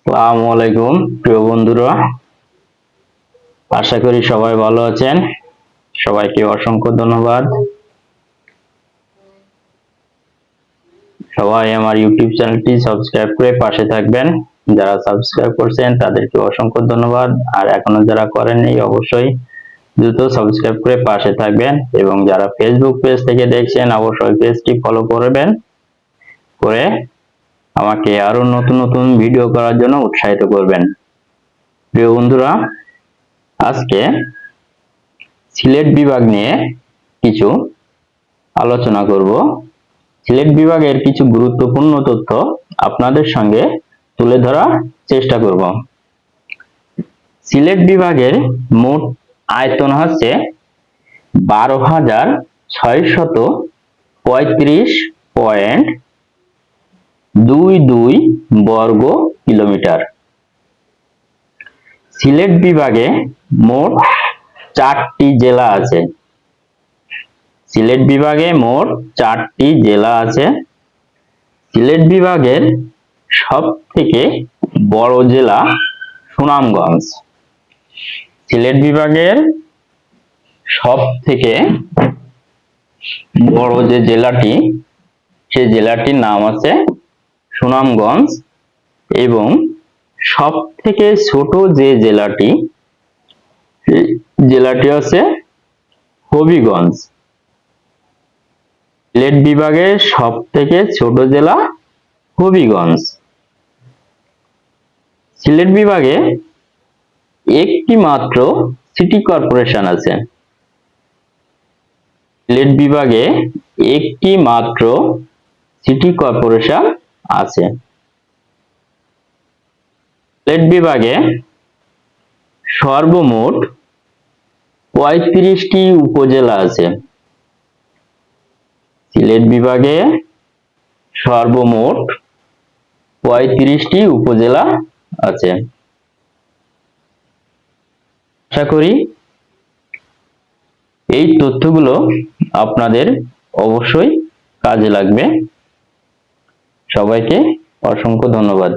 আসসালামু আলাইকুম প্রিয় বন্ধুরা, আশা করি সবাই ভালো আছেন। সবাইকে অসংখ্য ধন্যবাদ। সবাই আমার ইউটিউব চ্যানেলটি সাবস্ক্রাইব করে পাশে থাকবেন। যারা সাবস্ক্রাইব করছেন তাদেরকে অসংখ্য ধন্যবাদ, আর এখনো যারা করেননি অবশ্যই দ্রুত সাবস্ক্রাইব করে পাশে থাকবেন, এবং যারা ফেসবুক পেজ থেকে দেখছেন অবশ্যই পেজটি ফলো করবেন, করে আমাকে আরো নতুন নতুন ভিডিও করার জন্য উৎসাহিত করবেন। প্রিয় বন্ধুরা, আজকে সিলেট বিভাগ নিয়ে কিছু আলোচনা করব। সিলেট বিভাগের কিছু গুরুত্বপূর্ণ তথ্য আপনাদের সঙ্গে তুলে ধরার চেষ্টা করব। সিলেট বিভাগের মোট আয়তন হচ্ছে 12,635.22 বর্গ কিলোমিটার। সিলেট বিভাগে মোট 4টি জেলা আছে। সিলেট বিভাগে মোট 4টি জেলা আছে। সিলেট বিভাগের সব থেকে বড় জেলা সুনামগঞ্জ। সিলেট বিভাগের সব থেকে বড় যে জেলাটি, সেই জেলাটির নাম আছে সুনামগঞ্জ, এবং সব থেকে ছোট যে জেলাটি, জেলাটি আছে হবিগঞ্জ। সিলেট বিভাগের সব থেকে ছোট জেলা হবিগঞ্জ। সিলেট বিভাগে একটি মাত্র সিটি কর্পোরেশন আছে। সিলেট বিভাগে একটি মাত্র সিটি কর্পোরেশন আছে। সিলেট বিভাগে সর্বমোট 35টি উপজেলা আছে। সিলেট বিভাগে সর্বমোট 35টি উপজেলা আছে। আশা করি এই তথ্যগুলো আপনাদের অবশ্যই কাজে লাগবে। সবাইকে অসংখ্য ধন্যবাদ।